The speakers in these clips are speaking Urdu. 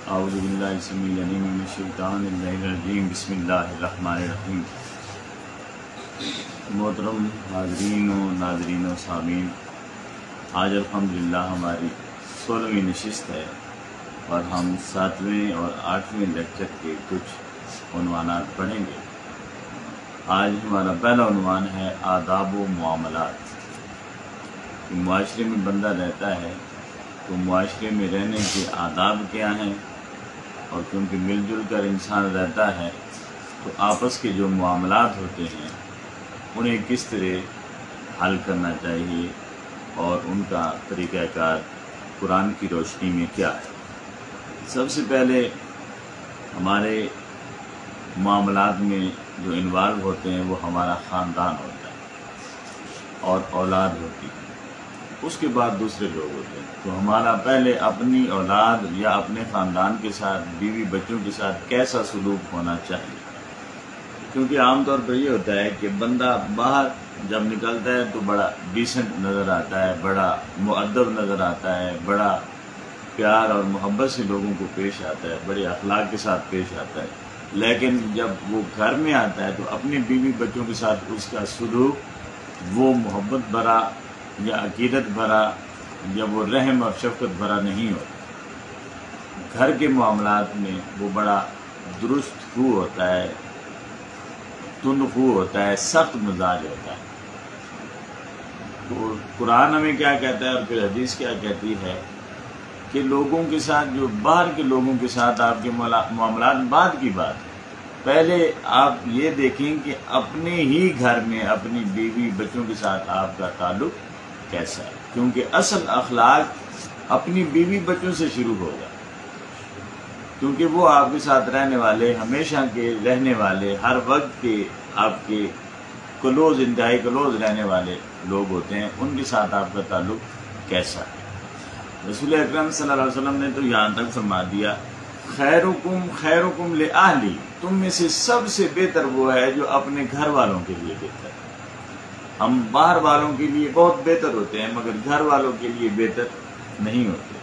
اعوذ باللہ السمیع العلیم من الشیطان الرجیم بسم اللہ الرحمن الرحیم۔ محترم حاضرین و ناظرین و سامعین، آج الحمدللہ ہماری 16ویں نشست ہے اور ہم 7ویں اور 8ویں لیکچر کے کچھ عنوانات پڑھیں گے۔ آج ہمارا پہلا عنوان ہے آداب و معاملات۔ معاشرے میں بندہ رہتا ہے تو معاشرے میں رہنے کے آداب کیا ہیں، اور کیونکہ مل جل کر انسان رہتا ہے تو آپس کے جو معاملات ہوتے ہیں انہیں کس طرح حل کرنا چاہیے اور ان کا طریقہ کار قرآن کی روشنی میں کیا ہے۔ سب سے پہلے ہمارے معاملات میں جو انوالو ہوتے ہیں وہ ہمارا خاندان ہوتا ہے اور اولاد ہوتی ہے، اس کے بعد دوسرے لوگ ہوتے ہیں۔ تو ہمارا پہلے اپنی اولاد یا اپنے خاندان کے ساتھ، بیوی بچوں کے ساتھ کیسا سلوک ہونا چاہیے، کیونکہ عام طور پر یہ ہوتا ہے کہ بندہ باہر جب نکلتا ہے تو بڑا ڈیسنٹ نظر آتا ہے، بڑا مؤدب نظر آتا ہے، بڑا پیار اور محبت سے لوگوں کو پیش آتا ہے، بڑے اخلاق کے ساتھ پیش آتا ہے، لیکن جب وہ گھر میں آتا ہے تو اپنی بیوی بچوں کے ساتھ اس کا سلوک وہ محبت بھرا یا عقیدت بھرا یا وہ رحم اور شفقت بھرا نہیں ہوتا۔ گھر کے معاملات میں وہ بڑا درست خو ہوتا ہے، تند خو ہوتا ہے، سخت مزاج ہوتا ہے۔ تو قرآن ہمیں کیا کہتا ہے اور پھر حدیث کیا کہتی ہے کہ لوگوں کے ساتھ، جو باہر کے لوگوں کے ساتھ آپ کے معاملات بعد کی بات ہے، پہلے آپ یہ دیکھیں کہ اپنے ہی گھر میں اپنی بیوی بچوں کے ساتھ آپ کا تعلق کیسا ہے، کیونکہ اصل اخلاق اپنی بیوی بچوں سے شروع ہوگا، کیونکہ وہ آپ کے ساتھ رہنے والے، ہمیشہ کے رہنے والے، ہر وقت کے آپ کے کلوز، انتہائی کلوز رہنے والے لوگ ہوتے ہیں، ان کے ساتھ آپ کا تعلق کیسا ہے۔ رسول اکرم صلی اللہ علیہ وسلم نے تو یہاں تک فرما دیا، خیرکم خیرکم لأہلی، تم میں سے سب سے بہتر وہ ہے جو اپنے گھر والوں کے لیے بہتر ہے۔ ہم باہر والوں کے لیے بہت بہتر ہوتے ہیں مگر گھر والوں کے لیے بہتر نہیں ہوتے۔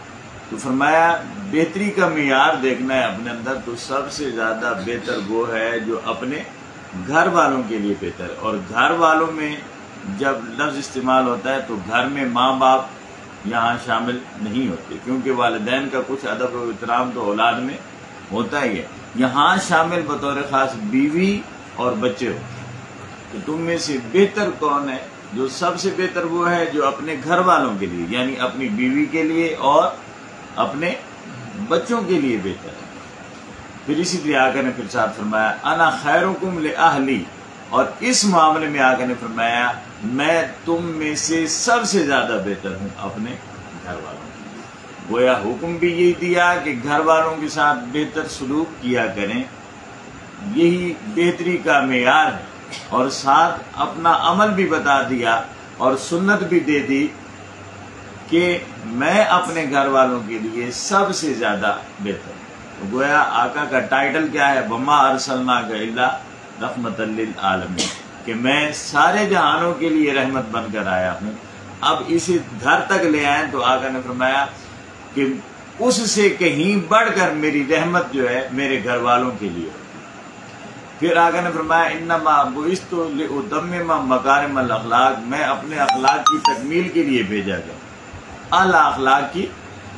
تو فرمایا بہتری کا معیار دیکھنا ہے اپنے اندر تو سب سے زیادہ بہتر وہ ہے جو اپنے گھر والوں کے لیے بہتر ہے۔ اور گھر والوں میں جب لفظ استعمال ہوتا ہے تو گھر میں ماں باپ یہاں شامل نہیں ہوتے، کیونکہ والدین کا کچھ ادب و احترام تو اولاد میں ہوتا ہی ہے۔ یہاں شامل بطور خاص بیوی اور بچے ہو۔ تو تم میں سے بہتر کون ہے؟ جو سب سے بہتر وہ ہے جو اپنے گھر والوں کے لیے، یعنی اپنی بیوی کے لیے اور اپنے بچوں کے لیے بہتر ہے۔ پھر اسی لیے آقا نے پھر ساتھ فرمایا انا خیرکم لأہلی، اور اس معاملے میں آقا نے فرمایا میں تم میں سے سب سے زیادہ بہتر ہوں اپنے گھر والوں کے لیے۔ گویا حکم بھی یہی دیا کہ گھر والوں کے ساتھ بہتر سلوک کیا کریں، یہی بہتری کا معیار ہے، اور ساتھ اپنا عمل بھی بتا دیا اور سنت بھی دے دی کہ میں اپنے گھر والوں کے لیے سب سے زیادہ بہتر ہوں۔ گویا آقا کا ٹائٹل کیا ہے؟ وما ارسلناک الا رحمۃ للعالمین، کہ میں سارے جہانوں کے لیے رحمت بن کر آیا ہوں۔ اب اسے گھر تک لے آئیں تو آقا نے فرمایا کہ اس سے کہیں بڑھ کر میری رحمت جو ہے میرے گھر والوں کے لیے ہوتی۔ پھر آقا نے فرمایا انما بعثت لأتمم مکارم الاخلاق، میں اپنے اخلاق کی تکمیل کے لیے بھیجا گیا، اعلیٰ اخلاق کی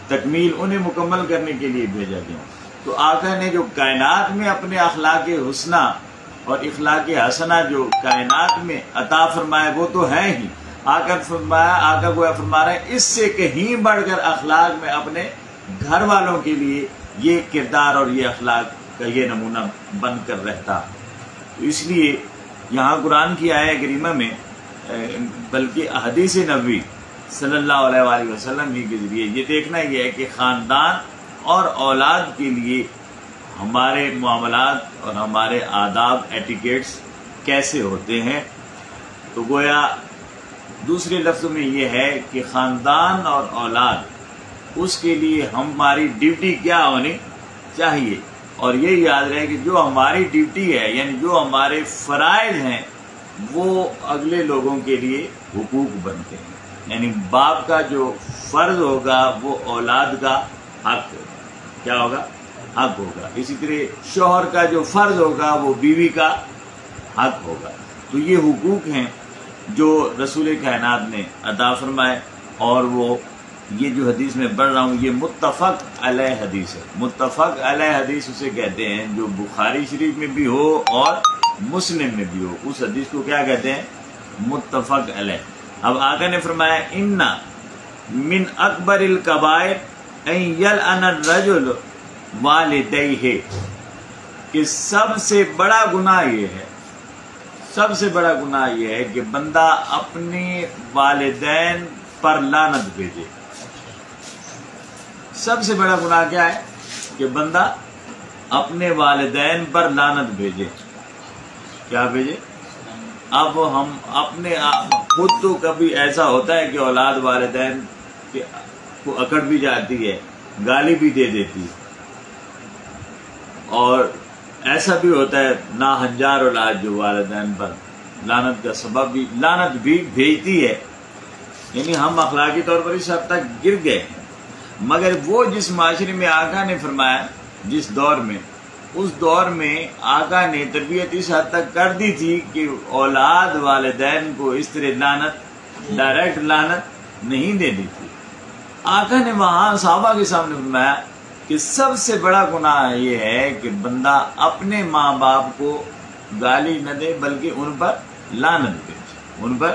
تکمیل، انہیں مکمل کرنے کے لیے بھیجا گیا۔ تو آقا نے جو کائنات میں اپنے اخلاق حسنہ اور اخلاق حسنہ جو کائنات میں عطا فرمائے وہ تو ہے ہی، آقا گویا فرما رہے ہیں اس سے کہیں بڑھ کر اخلاق میں اپنے گھر والوں کے لیے یہ کردار اور یہ اخلاق کا یہ نمونہ بن کر رہتا۔ تو اس لیے یہاں قرآن کی آیہ کریمہ میں بلکہ حدیث نبوی صلی اللہ علیہ وآلہ وسلم ہی کے ذریعے یہ دیکھنا یہ ہے کہ خاندان اور اولاد کے لیے ہمارے معاملات اور ہمارے آداب ایٹیکیٹس کیسے ہوتے ہیں۔ تو گویا دوسرے لفظوں میں یہ ہے کہ خاندان اور اولاد، اس کے لیے ہماری ڈیوٹی کیا ہونی چاہیے، اور یہ یاد رہے کہ جو ہماری ڈیوٹی ہے یعنی جو ہمارے فرائض ہیں وہ اگلے لوگوں کے لیے حقوق بنتے ہیں، یعنی باپ کا جو فرض ہوگا وہ اولاد کا حق ہوگا، کیا ہوگا؟ حق ہوگا، اسی طرح شوہر کا جو فرض ہوگا وہ بیوی کا حق ہوگا۔ تو یہ حقوق ہیں جو رسول کائنات نے عطا فرمائے، اور وہ یہ جو حدیث میں پڑھ رہا ہوں یہ متفق علیہ حدیث ہے۔ متفق علیہ حدیث اسے کہتے ہیں جو بخاری شریف میں بھی ہو اور مسلم میں بھی ہو، اس حدیث کو کیا کہتے ہیں؟ متفق علیہ۔ اب آقا نے فرمایا ان من اکبر الکبائر ان یلعن الرجل والدیہ، کہ سب سے بڑا گناہ یہ ہے، سب سے بڑا گناہ یہ ہے کہ بندہ اپنے والدین پر لعنت بھیجے۔ سب سے بڑا گناہ کیا ہے؟ کہ بندہ اپنے والدین پر لعنت بھیجے۔ کیا بھیجے؟ اب ہم اپنے خود تو کبھی ایسا ہوتا ہے کہ اولاد والدین کو اکڑ بھی جاتی ہے، گالی بھی دے دیتی ہے، اور ایسا بھی ہوتا ہے ناہنجار اولاد جو والدین پر لعنت کا سبب بھی لعنت بھی بھیجتی ہے۔ یعنی ہم اخلاقی طور پر اس حد تک گر گئے ہیں، مگر وہ جس معاشرے میں آقا نے فرمایا، جس دور میں، اس دور میں آقا نے تربیت اس حد تک کر دی تھی کہ اولاد والدین کو اس طرح لعنت، ڈائریکٹ لعنت نہیں دے دی تھی۔ آقا نے وہاں صحابہ کے سامنے فرمایا کہ سب سے بڑا گناہ یہ ہے کہ بندہ اپنے ماں باپ کو گالی نہ دے بلکہ ان پر لعنت بھیجے، ان پر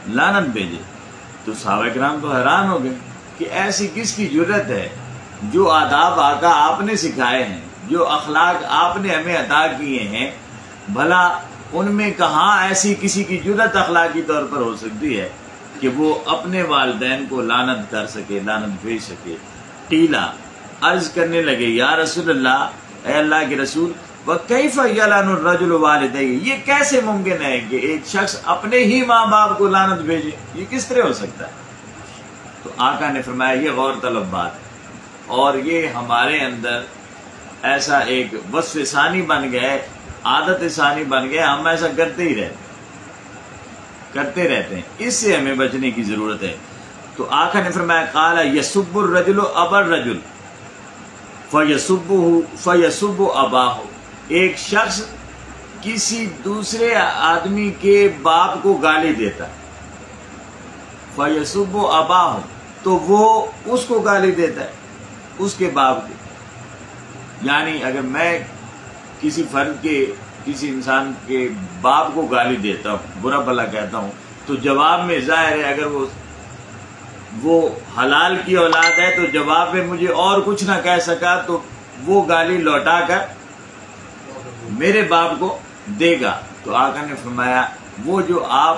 لعنت بھیجے۔ تو صحابہ کرام تو حیران ہو گئے کہ ایسی کس کی جرت ہے؟ جو آداب آقا آپ نے سکھائے ہیں، جو اخلاق آپ نے ہمیں عطا کیے ہیں، بھلا ان میں کہاں ایسی کسی کی جرت اخلاقی طور پر ہو سکتی ہے کہ وہ اپنے والدین کو لعنت کر سکے، لعنت بھیج سکے؟ قیلا، عرض کرنے لگے یا رسول اللہ، اے اللہ کے رسول، وَكَيْفَ يَلْعَنُ الرَّجُلُ وَالِدَيْهِ، یہ کیسے ممکن ہے کہ ایک شخص اپنے ہی ماں باپ کو لعنت بھیجے؟ یہ کس طرح ہو سکتا ہے؟ تو آقا نے فرمایا یہ غور طلب بات ہے، اور یہ ہمارے اندر ایسا ایک وصف ثانی بن گئے، عادت ثانی بن گئے، ہم ایسا کرتے ہی رہتے ہیں۔ اس سے ہمیں بچنے کی ضرورت ہے۔ تو آقا نے فرمایا قال یسب الرجل ابا الرجل فیسب اباہ، ایک شخص کسی دوسرے آدمی کے باپ کو گالی دیتا ہے، فیسب اباہ، تو وہ اس کو گالی دیتا ہے، اس کے باپ کو۔ یعنی اگر میں کسی فرد کے، کسی انسان کے باپ کو گالی دیتا ہوں، برا بھلا کہتا ہوں، تو جواب میں ظاہر ہے اگر وہ حلال کی اولاد ہے تو جواب میں مجھے اور کچھ نہ کہہ سکا تو وہ گالی لوٹا کر میرے باپ کو دے گا۔ تو آقا نے فرمایا وہ جو آپ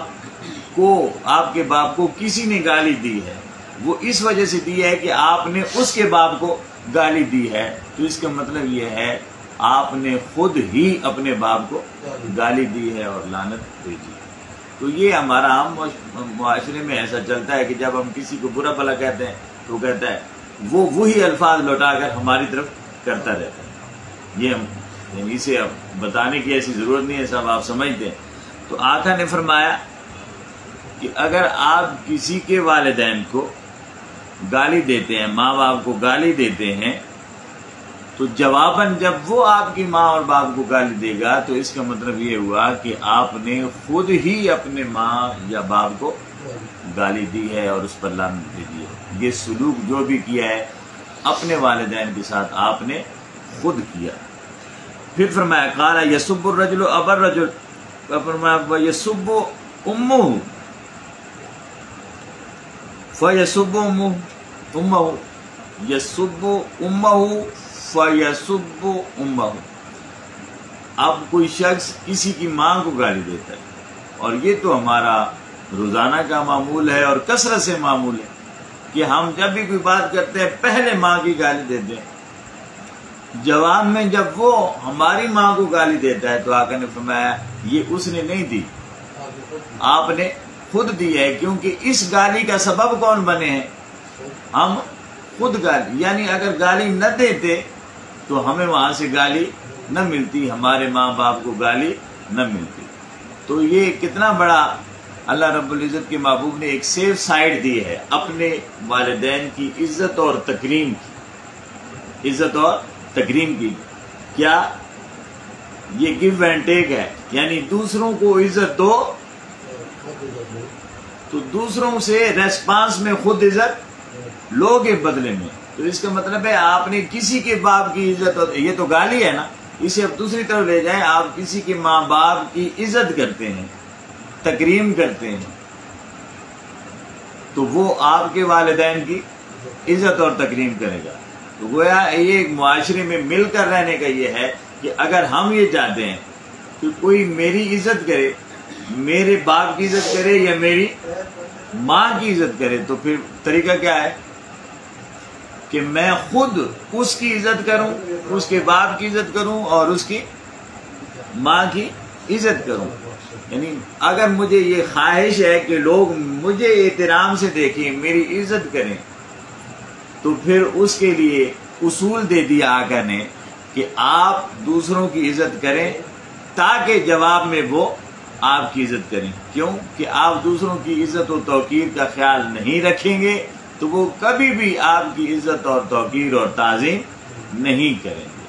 کے باپ کو کسی نے گالی دی ہے وہ اس وجہ سے دی ہے کہ آپ نے اس کے باپ کو گالی دی ہے، تو اس کا مطلب یہ ہے آپ نے خود ہی اپنے باپ کو گالی دی ہے اور لعنت بھیجی۔ تو یہ ہمارا عام معاشرے میں ایسا چلتا ہے کہ جب ہم کسی کو برا بھلا کہتے ہیں تو کہتا ہے وہ وہی الفاظ لوٹا کر ہماری طرف کرتا رہتا ہے۔ یہ ہم اسے اب بتانے کی ایسی ضرورت نہیں ہے، سب آپ سمجھتے ہیں۔ تو آقا نے فرمایا کہ اگر آپ کسی کے والدین کو گالی دیتے ہیں، ماں باپ کو گالی دیتے ہیں، تو جواباً جب وہ آپ کی ماں اور باپ کو گالی دے گا تو اس کا مطلب یہ ہوا کہ آپ نے خود ہی اپنے ماں یا باپ کو گالی دی ہے اور اس پر لعنت بھیجی ہے۔ یہ سلوک جو بھی کیا ہے اپنے والدین کے ساتھ آپ نے خود کیا۔ پھر فرمایا قال یسب الرجل ابا الرجل، فرمایا یسب امہ فیسب امہ، یسب امہ فیسب امہ۔ اب کوئی شخص کسی کی ماں کو گالی دیتا ہے، اور یہ تو ہمارا روزانہ کا معمول ہے اور کثرت سے معمول ہے کہ ہم جب بھی کوئی بات کرتے ہیں پہلے ماں کی گالی دیتے ہیں، جواب میں جب وہ ہماری ماں کو گالی دیتا ہے تو آقا نے فرمایا یہ اس نے نہیں دی، آپ نے خود دی ہے، کیونکہ اس گالی کا سبب کون بنے ہیں؟ ہم خود گالی، یعنی اگر گالی نہ دیتے تو ہمیں وہاں سے گالی نہ ملتی، ہمارے ماں باپ کو گالی نہ ملتی۔ تو یہ کتنا بڑا اللہ رب العزت کے محبوب نے ایک سیف سائڈ دی ہے اپنے والدین کی عزت اور تکریم کی، عزت اور تکریم کی کیا یہ گیو اینڈ ٹیک ہے، یعنی دوسروں کو عزت دو تو دوسروں سے ریسپانس میں خود عزت لو گے بدلے میں. تو اس کا مطلب ہے آپ نے کسی کے باپ کی عزت، یہ تو گالی ہے نا، اسے اب دوسری طرف لے جائیں، آپ کسی کے ماں باپ کی عزت کرتے ہیں، تکریم کرتے ہیں، تو وہ آپ کے والدین کی عزت اور تکریم کرے گا. تو گویا یہ ایک معاشرے میں مل کر رہنے کا یہ ہے کہ اگر ہم یہ چاہتے ہیں کہ کوئی میری عزت کرے، میرے باپ کی عزت کرے یا میری ماں کی عزت کرے، تو پھر طریقہ کیا ہے کہ میں خود اس کی عزت کروں، اس کے باپ کی عزت کروں اور اس کی ماں کی عزت کروں. یعنی اگر مجھے یہ خواہش ہے کہ لوگ مجھے احترام سے دیکھیں، میری عزت کریں، تو پھر اس کے لیے اصول دے دیا آقا نے کہ آپ دوسروں کی عزت کریں تاکہ جواب میں وہ آپ کی عزت کریں. کیوں کہ آپ دوسروں کی عزت و توقیر کا خیال نہیں رکھیں گے تو وہ کبھی بھی آپ کی عزت اور توقیر اور تعظیم نہیں کریں گے.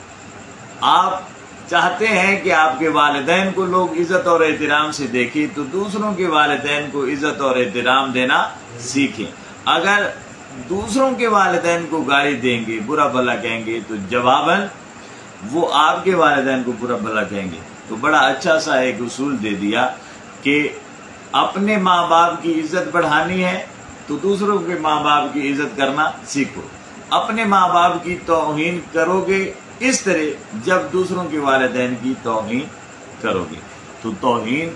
آپ چاہتے ہیں کہ آپ کے والدین کو لوگ عزت اور احترام سے دیکھیں تو دوسروں کے والدین کو عزت اور احترام دینا سیکھیں. اگر دوسروں کے والدین کو گالی دیں گے، برا بھلا کہیں گے، تو جواباً وہ آپ کے والدین کو برا بھلا کہیں گے. تو بڑا اچھا سا ایک اصول دے دیا کہ اپنے ماں باپ کی عزت بڑھانی ہے تو دوسروں کے ماں باپ کی عزت کرنا سیکھو. اپنے ماں باپ کی توہین کرو گے اس طرح جب دوسروں کے والدین کی توہین کرو گے. تو توہین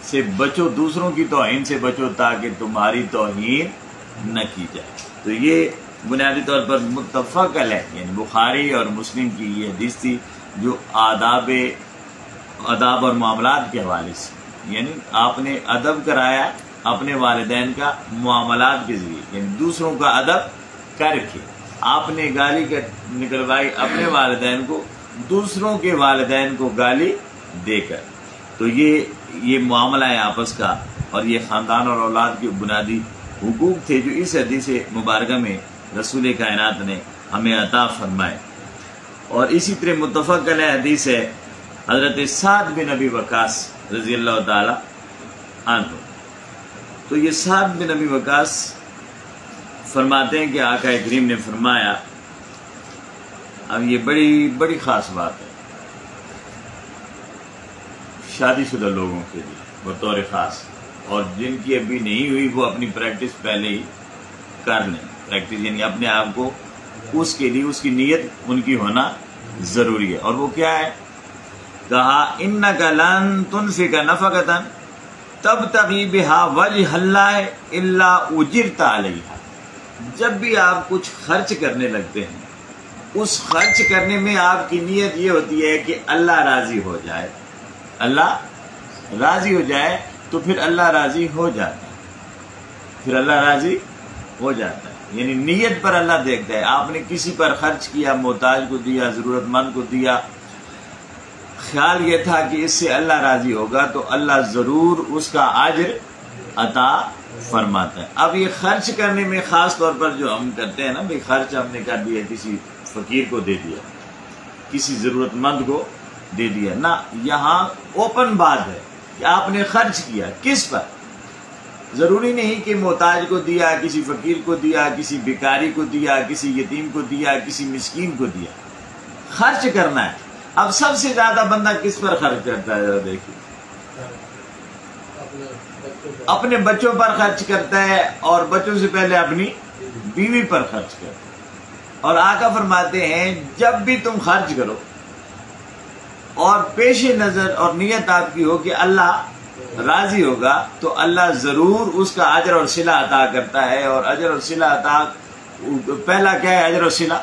سے بچو، دوسروں کی توہین سے بچو تاکہ تمہاری توہین نہ کی جائے. تو یہ بنیادی طور پر متفق ہے، یعنی بخاری اور مسلم کی یہ حدیث تھی جو آداب اور معاملات کے حوالے سے، یعنی آپ نے ادب کرایا اپنے والدین کا معاملات کے ذریعے، یعنی دوسروں کا ادب کر کے. آپ نے گالی نکلوائی اپنے والدین کو دوسروں کے والدین کو گالی دے کر. تو یہ معاملہ ہے آپس کا، اور یہ خاندان اور اولاد کے بنیادی حقوق تھے جو اس حدیث مبارکہ میں رسول کائنات نے ہمیں عطا فرمائے. اور اسی طرح متفق علیہ حدیث ہے حضرت سعد بن ابی وقاص رضی اللہ تعالی عنہ. تو یہ سعد بن ابی وقاص فرماتے ہیں کہ آقا کریم نے فرمایا، اب یہ بڑی خاص بات ہے شادی شدہ لوگوں کے لیے بطور خاص، اور جن کی ابھی نہیں ہوئی وہ اپنی پریکٹس پہلے ہی کر لیں. پریکٹس یعنی اپنے آپ کو اس کے لیے اس کی نیت ان کی ہونا ضروری ہے. اور وہ کیا ہے؟ کہا انک لن تنفق نفقۃ تبتغی بہا وجہ اللہ الا اجرت علیہا. جب بھی آپ کچھ خرچ کرنے لگتے ہیں، اس خرچ کرنے میں آپ کی نیت یہ ہوتی ہے کہ اللہ راضی ہو جائے، اللہ راضی ہو جائے، تو پھر اللہ راضی ہو جاتا ہے، پھر اللہ راضی ہو جاتا ہے. یعنی نیت پر اللہ دیکھتا ہے. آپ نے کسی پر خرچ کیا، محتاج کو دیا، ضرورت مند کو دیا، خیال یہ تھا کہ اس سے اللہ راضی ہوگا تو اللہ ضرور اس کا اجر عطا فرماتا ہے. اب یہ خرچ کرنے میں خاص طور پر جو ہم کرتے ہیں نا، بھئی خرچ ہم نے کر دیا، کسی فقیر کو دے دیا، کسی ضرورت مند کو دے دیا، نہ، یہاں اوپن بات ہے کہ آپ نے خرچ کیا کس پر. ضروری نہیں کہ محتاج کو دیا، کسی فقیر کو دیا، کسی بیکاری کو دیا، کسی یتیم کو دیا، کسی مسکین کو دیا. خرچ کرنا ہے. اب سب سے زیادہ بندہ کس پر خرچ کرتا ہے؟ دیکھیے، اپنے بچوں پر خرچ کرتا ہے، اور بچوں سے پہلے اپنی بیوی پر خرچ کرتا ہے. اور آقا فرماتے ہیں جب بھی تم خرچ کرو اور پیش نظر اور نیت آپ کی ہو کہ اللہ راضی ہوگا، تو اللہ ضرور اس کا اجر اور صلہ عطا کرتا ہے. اور اجر اور صلہ عطا، پہلا کیا ہے؟ اجر اور صلہ،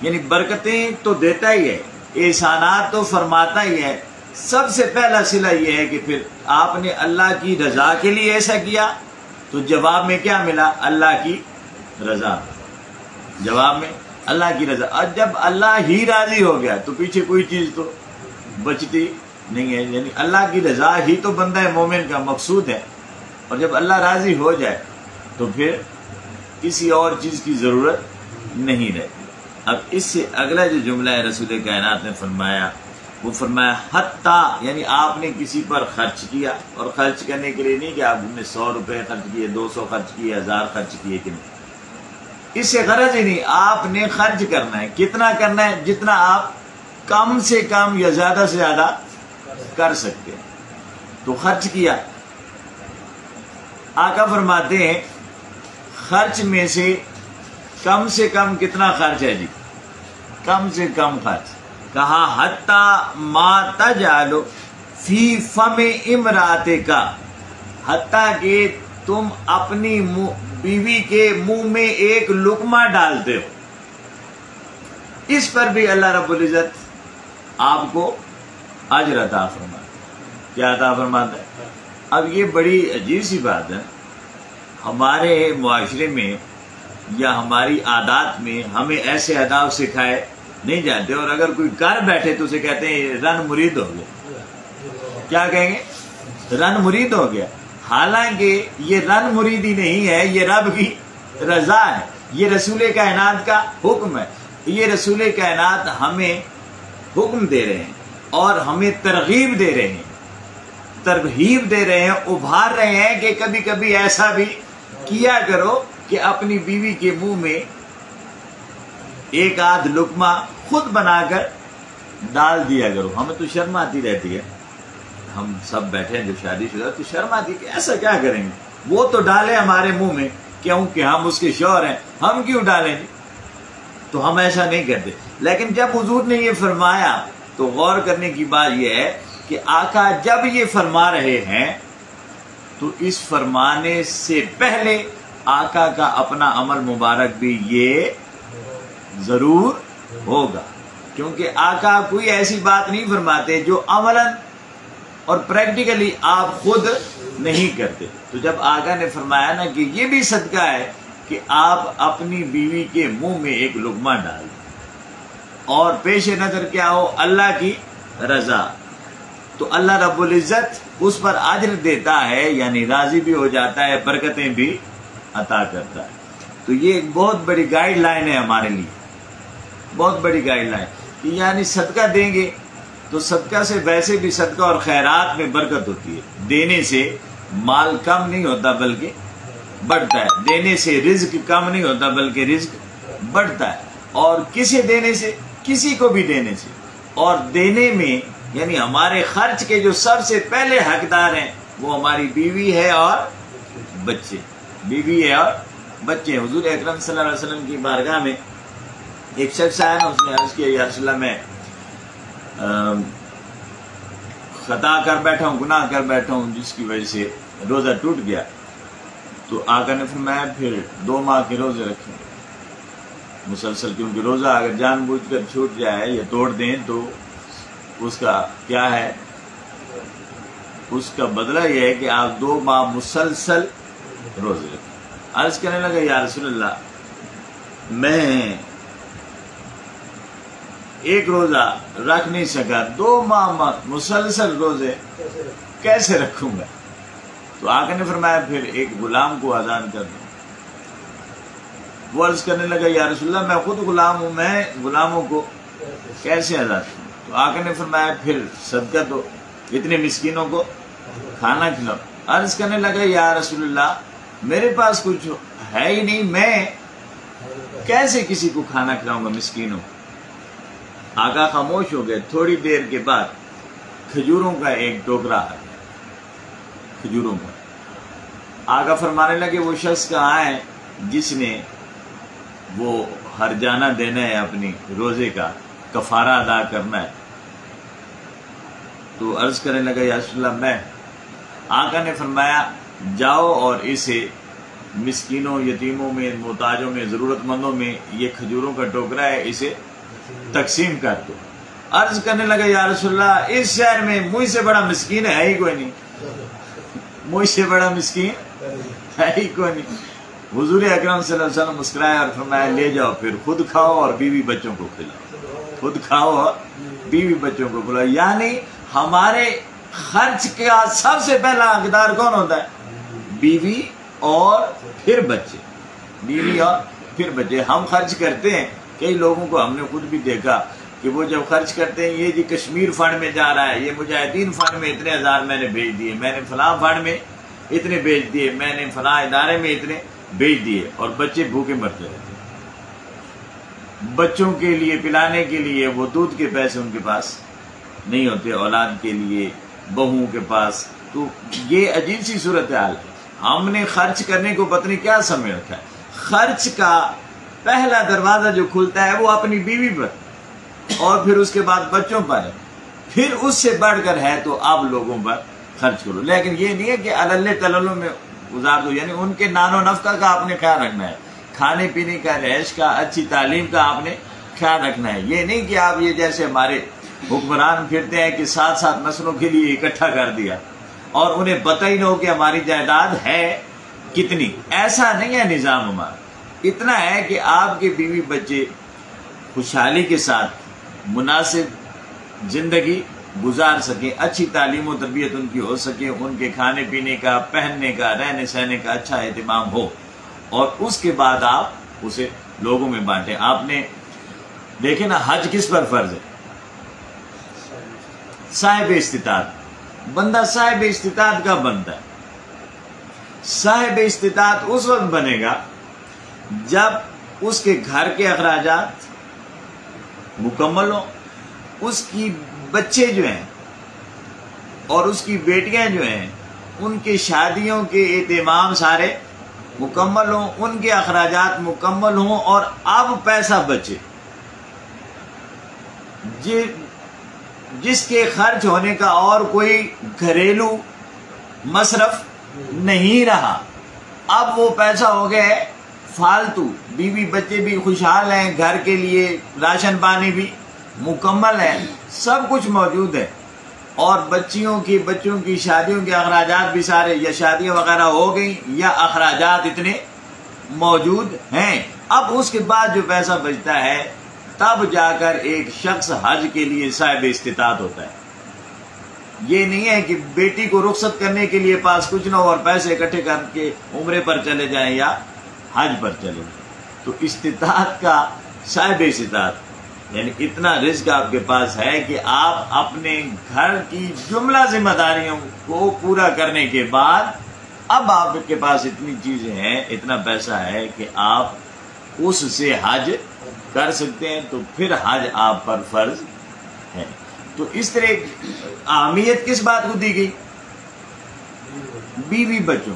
یعنی برکتیں تو دیتا ہی ہے، احسانات تو فرماتا ہی ہے. سب سے پہلا صلہ یہ ہے کہ پھر آپ نے اللہ کی رضا کے لیے ایسا کیا تو جواب میں کیا ملا؟ اللہ کی رضا. جواب میں اللہ کی رضا. اور جب اللہ ہی راضی ہو گیا تو پیچھے کوئی چیز تو بچتی نہیں ہے. یعنی اللہ کی رضا ہی تو بندہ مومن کا مقصود ہے. اور جب اللہ راضی ہو جائے تو پھر کسی اور چیز کی ضرورت نہیں رہتی. اب اس سے اگلا جو جملہ ہے رسول کائنات نے فرمایا، وہ فرمایا حتیٰ، یعنی آپ نے کسی پر خرچ کیا، اور خرچ کرنے کے لیے نہیں کہ آپ نے 100 روپے خرچ کیے، 200 خرچ کیے، 1000 خرچ کیے، کہ نہیں، اس سے غرض ہی نہیں، آپ نے خرچ کرنا ہے، کتنا کرنا ہے؟ جتنا آپ کم سے کم یا زیادہ سے زیادہ کر سکتے ہیں، تو خرچ کیا۔ آقا فرماتے ہیں خرچ میں سے کم کتنا خرچ ہے جی؟ کم سے کم خرچ کہا حتی ما تجعل فی فم امرأتک، حتیٰ کہ تم اپنی بیوی کے منہ میں ایک لقمہ ڈالتے ہو، اس پر بھی اللہ رب العزت آپ کو اجر عطا فرماتا ہے۔ کیا عطا فرماتا ہے؟ اب یہ بڑی عجیب سی بات ہے، ہمارے معاشرے میں یا ہماری عادات میں ہمیں ایسے آداب سکھائے نہیں جاتے، اور اگر کوئی کر بیٹھے تو اسے کہتے ہیں رن مرید ہو گیا۔ کیا کہیں گے؟ رن مرید ہو گیا۔ حالانکہ یہ رن مریدی نہیں ہے، یہ رب کی رضا ہے، یہ رسول کائنات کا حکم ہے، یہ رسول کائنات ہمیں حکم دے رہے ہیں اور ہمیں ترغیب دے رہے ہیں، ترغیب دے رہے ہیں، ابھار رہے ہیں کہ کبھی کبھی ایسا بھی کیا کرو کہ اپنی بیوی کے منہ میں ایک آدھ لقمہ خود بنا کر ڈال دیا کرو۔ ہمیں تو شرم آتی رہتی ہے، ہم سب بیٹھے ہیں جو شادی شدہ، تو شرم آتی ہے کہ ایسا کیا کریں گے، وہ تو ڈالے ہمارے منہ میں، کیونکہ ہم اس کے شوہر ہیں، ہم کیوں ڈالیں گے؟ تو ہم ایسا نہیں کرتے۔ لیکن جب حضور نے یہ فرمایا تو غور کرنے کی بات یہ ہے کہ آقا جب یہ فرما رہے ہیں تو اس فرمانے سے پہلے آقا کا اپنا عمل مبارک بھی یہ ضرور ہوگا، کیونکہ آقا کوئی ایسی بات نہیں فرماتے جو عملاً اور پریکٹیکلی آپ خود نہیں کرتے۔ تو جب آقا نے فرمایا نا کہ یہ بھی صدقہ ہے کہ آپ اپنی بیوی کے منہ میں ایک لقمہ ڈال دیں، اور پیش نظر کیا ہو؟ اللہ کی رضا، تو اللہ رب العزت اس پر اجر دیتا ہے، یعنی راضی بھی ہو جاتا ہے، برکتیں بھی عطا کرتا ہے۔ تو یہ ایک بہت بڑی گائیڈ لائن ہے ہمارے لیے، بہت بڑی گائیڈ لائن کہ یعنی صدقہ دیں گے تو صدقہ سے ویسے بھی صدقہ اور خیرات میں برکت ہوتی ہے، دینے سے مال کم نہیں ہوتا بلکہ بڑھتا ہے، دینے سے رزق کم نہیں ہوتا بلکہ رزق بڑھتا ہے، اور کسے دینے سے؟ کسی کو بھی دینے سے، اور دینے میں یعنی ہمارے خرچ کے جو سب سے پہلے حقدار ہیں وہ ہماری بیوی ہے اور بچے، بیوی ہے اور بچے۔ حضور اکرم صلی اللہ علیہ وسلم کی بارگاہ میں ایک شخص آیا نا، اس نے عرض کیا یا رسول اللہ میں خطا کر بیٹھا ہوں، گناہ کر بیٹھا ہوں، جس کی وجہ سے روزہ ٹوٹ گیا۔ تو آقا نے فرمایا پھر 2 ماہ کے روزے رکھیں مسلسل، کیونکہ روزہ اگر جان بوجھ کر چھوٹ جائے یا توڑ دیں تو اس کا کیا ہے؟ اس کا بدلہ یہ ہے کہ آپ 2 ماہ مسلسل روزے رکھیں۔ عرض کرنے لگا یا رسول اللہ میں ایک روزہ رکھ نہیں سکا، 2 ماہ مسلسل روزے کیسے رکھوں گا؟ تو آقا نے فرمایا پھر ایک غلام کو آزاد کر دو۔ وہ عرض کرنے لگا یا رسول اللہ میں خود غلام ہوں، میں غلاموں کو کیسے آزاد کروں؟ تو آقا نے فرمایا پھر صدقہ دو، اتنے مسکینوں کو کھانا کھلاؤ۔ عرض کرنے لگا یا رسول اللہ میرے پاس کچھ ہے ہی نہیں، میں کیسے کسی کو کھانا کھلاؤں گا مسکینوں؟ آقا خاموش ہو گئے۔ تھوڑی دیر کے بعد کھجوروں کا ایک ٹوکرا آ گیا، کھجوروں کا۔ آقا فرمانے لگے وہ شخص کہاں ہے جس نے وہ ہرجانہ دینا ہے، اپنی روزے کا کفارہ ادا کرنا ہے؟ تو عرض کرنے لگا یا رسول اللہ میں۔ آقا نے فرمایا جاؤ اور اسے مسکینوں، یتیموں میں، محتاجوں میں، ضرورت مندوں میں یہ کھجوروں کا ٹوکرا ہے، اسے تقسیم کر دو۔ عرض کرنے لگا یا رسول اللہ اس شہر میں مجھ سے بڑا مسکین ہے ہی کوئی نہیں، مجھ سے بڑا مسکین ہے ہی کوئی نہیں۔ حضور اکرم صلی اللہ علیہ وسلم مسکرائے اور فرمایا لے جاؤ، پھر خود کھاؤ اور بیوی بچوں کو کھلاؤ، خود کھاؤ اور بیوی بچوں کو کھلاؤ۔ یعنی ہمارے خرچ کا سب سے پہلا حقدار کون ہوتا ہے؟ بیوی اور پھر بچے، بیوی اور پھر بچے۔ ہم خرچ کرتے ہیں کئی لوگوں کو ہم نے خود بھی دیکھا کہ وہ جب خرچ کرتے ہیں، یہ جی کشمیر فنڈ میں جا رہا ہے، یہ مجاہدین فنڈ میں اتنے ہزار میں نے بھیج دیے، میں نے فلاں فنڈ میں اتنے بھیج دیے، میں نے فلاں ادارے میں اتنے بھیج دیے، اور بچے بھوکے مرتے رہتے ہیں۔ بچوں کے لیے پلانے کے لیے وہ دودھ کے پیسے ان کے پاس نہیں ہوتے، اولاد کے لیے، بہوؤں کے پاس۔ تو یہ عجیب سی صورتحال ہے۔ ہم نے خرچ کرنے کو پتہ نہیں کیا سمجھ رکھا ہے۔ خرچ کا پہلا دروازہ جو کھلتا ہے وہ اپنی بیوی پر، اور پھر اس کے بعد بچوں پر ہے، پھر اس سے بڑھ کر ہے تو آپ لوگوں پر خرچ کرو۔ لیکن یہ نہیں ہے کہ اللہ تللوں میں گزار دو، یعنی ان کے نان و نفقہ کا آپ نے خیال رکھنا ہے، کھانے پینے کا، رہائش کا، اچھی تعلیم کا آپ نے خیال رکھنا ہے۔ یہ نہیں کہ آپ یہ جیسے ہمارے حکمران پھرتے ہیں کہ 7 نسلوں کے لیے اکٹھا کر دیا اور انہیں پتہ ہی نہ ہو کہ ہماری جائیداد ہے کتنی۔ ایسا نہیں ہے نظام ہمارا۔ اتنا ہے کہ آپ کے بیوی بچے خوشحالی کے ساتھ مناسب زندگی گزار سکیں، اچھی تعلیم و تربیت ان کی ہو سکے، ان کے کھانے پینے کا، پہننے کا، رہنے سہنے کا اچھا اہتمام ہو، اور اس کے بعد آپ اسے لوگوں میں بانٹیں۔ آپ نے دیکھیں نا، حج کس پر فرض ہے؟ صاحب استطاعت۔ بندہ صاحب استطاعت کا بنتا ہے۔ صاحب استطاعت اس وقت بنے گا جب اس کے گھر کے اخراجات مکمل ہوں، اس کی بچے جو ہیں اور اس کی بیٹیاں جو ہیں ان کے شادیوں کے اہتمام سارے مکمل ہوں، ان کے اخراجات مکمل ہوں، اور اب پیسہ بچے جس کے خرچ ہونے کا اور کوئی گھریلو مصرف نہیں رہا۔ اب وہ پیسہ ہو گیا ہے فالتو، بیوی بچے بھی خوشحال ہیں، گھر کے لیے راشن پانی بھی مکمل ہے، سب کچھ موجود ہے، اور بچوں کی شادیوں کے اخراجات بھی سارے، یا شادیاں وغیرہ ہو گئی یا اخراجات اتنے موجود ہیں۔ اب اس کے بعد جو پیسہ بچتا ہے تب جا کر ایک شخص حج کے لیے صاحب استطاعت ہوتا ہے۔ یہ نہیں ہے کہ بیٹی کو رخصت کرنے کے لیے پاس کچھ نہ ہو اور پیسے اکٹھے کر کے عمرے پر چلے جائیں یا حج پر چلے جائیں۔ تو استطاعت کا صاحب استطاعت یعنی اتنا رزق آپ کے پاس ہے کہ آپ اپنے گھر کی جملہ ذمہ داریوں کو پورا کرنے کے بعد اب آپ کے پاس اتنی چیزیں ہیں، اتنا پیسہ ہے کہ آپ اس سے حج کر سکتے ہیں، تو پھر حج آپ پر فرض ہے۔ تو اس طرح اہمیت کس بات کو دی گئی؟ بیوی بچوں۔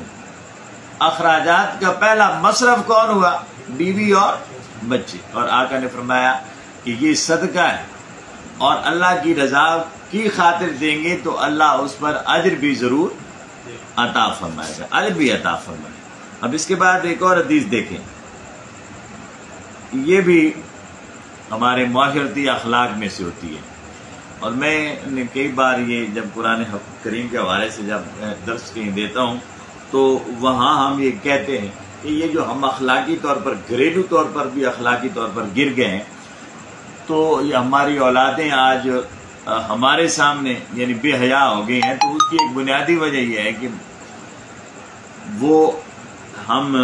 اخراجات کا پہلا مصرف کون ہوا؟ بیوی اور بچے۔ اور آقا نے فرمایا کہ یہ صدقہ ہے، اور اللہ کی رضا کی خاطر دیں گے تو اللہ اس پر اجر بھی ضرور عطا فرمائے گا، اجر بھی عطا فرمائے گا۔ اب اس کے بعد ایک اور حدیث دیکھیں، یہ بھی ہمارے معاشرتی اخلاق میں سے ہوتی ہے، اور میں نے کئی بار یہ جب قرآن کریم کے حوالے سے جب درس کہیں دیتا ہوں تو وہاں ہم یہ کہتے ہیں کہ یہ جو ہم اخلاقی طور پر، گھریلو طور پر بھی اخلاقی طور پر گر گئے ہیں، تو یہ ہماری اولادیں آج ہمارے سامنے یعنی بے حیا ہو گئی ہیں۔ تو اس کی ایک بنیادی وجہ یہ ہے کہ وہ ہم،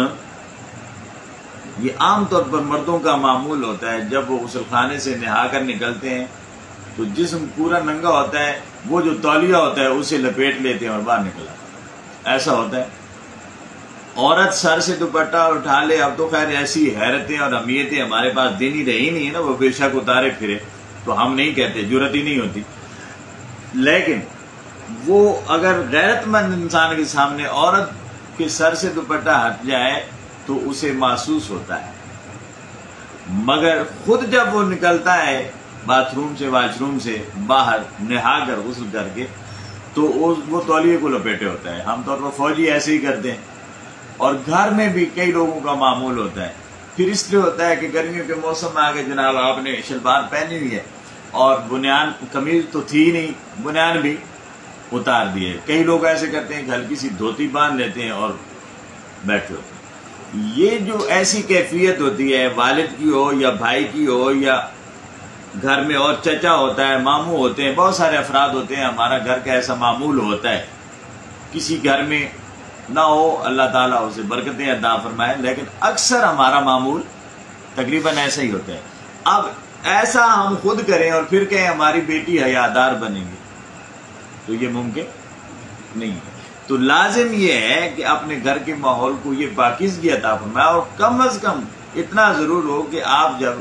یہ عام طور پر مردوں کا معمول ہوتا ہے، جب وہ غسل خانے سے نہا کر نکلتے ہیں تو جسم پورا ننگا ہوتا ہے، وہ جو تولیہ ہوتا ہے اسے لپیٹ لیتے ہیں اور باہر نکل آتے ہیں۔ ایسا ہوتا ہے۔ عورت سر سے دوپٹہ اٹھا لے، اب تو خیر ایسی حیرتیں اور اہمیتیں ہمارے پاس دینی رہی نہیں ہے نا، وہ بے شک اتارے پھرے تو ہم نہیں کہتے، جرت ہی نہیں ہوتی، لیکن وہ اگر غیرت مند انسان کے سامنے عورت کے سر سے دوپٹہ ہٹ جائے تو اسے محسوس ہوتا ہے، مگر خود جب وہ نکلتا ہے باتھ روم سے، واش روم سے باہر نہا کر غسل کر کے، تو وہ تولیے کو لپیٹے ہوتا ہے۔ عام طور پر فوجی ایسے ہی کرتے ہیں، اور گھر میں بھی کئی لوگوں کا معمول ہوتا ہے۔ پھر اس لیے ہوتا ہے کہ گرمیوں کے موسم میں آگے جناب آپ نے شلوار پہنی ہوئی ہے اور بنیان، قمیض تو تھی نہیں، بنیان بھی اتار دی ہے۔ کئی لوگ ایسے کرتے ہیں کہ ہلکی سی دھوتی باندھ لیتے ہیں اور بیٹھے ہوتے ہیں۔ یہ جو ایسی کیفیت ہوتی ہے، والد کی ہو یا بھائی کی ہو، یا گھر میں اور چچا ہوتا ہے، ماموں ہوتے ہیں، بہت سارے افراد ہوتے ہیں، ہمارا گھر کا ایسا معمول ہوتا ہے۔ کسی گھر میں نہ ہو، اللہ تعالیٰ اسے برکتیں عطا فرمائے، لیکن اکثر ہمارا معمول تقریباً ایسا ہی ہوتا ہے اب ایسا ہم خود کریں اور پھر کہیں ہماری بیٹی حیادار بنے گی تو یہ ممکن نہیں ہے. تو لازم یہ ہے کہ اپنے گھر کے ماحول کو یہ پاکیزگی عطا فرمائے، اور کم از کم اتنا ضرور ہو کہ آپ جب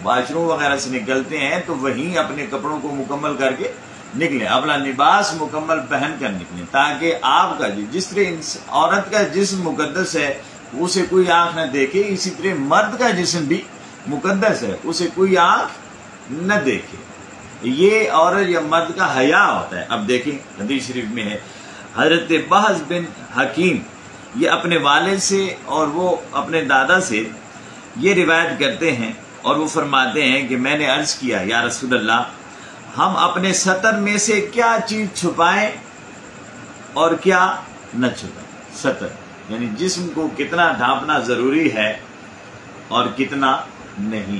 واش روم وغیرہ سے نکلتے ہیں تو وہیں اپنے کپڑوں کو مکمل کر کے نکلیں، اپنا لباس مکمل پہن کر نکلیں، تاکہ آپ کا جس طرح عورت کا جسم مقدس ہے اسے کوئی آنکھ نہ دیکھے، اسی طرح مرد کا جسم بھی مقدس ہے، اسے کوئی آنکھ نہ دیکھے. یہ عورت یا مرد کا حیا ہوتا ہے. اب دیکھیں حدیث شریف میں ہے، حضرت بحث بن حکیم یہ اپنے والد سے اور وہ اپنے دادا سے یہ روایت کرتے ہیں، اور وہ فرماتے ہیں کہ میں نے عرض کیا یا رسول اللہ، ہم اپنے ستر میں سے کیا چیز چھپائیں اور کیا نہ چھپائیں. ستر یعنی جسم کو کتنا ڈھانپنا ضروری ہے اور کتنا نہیں،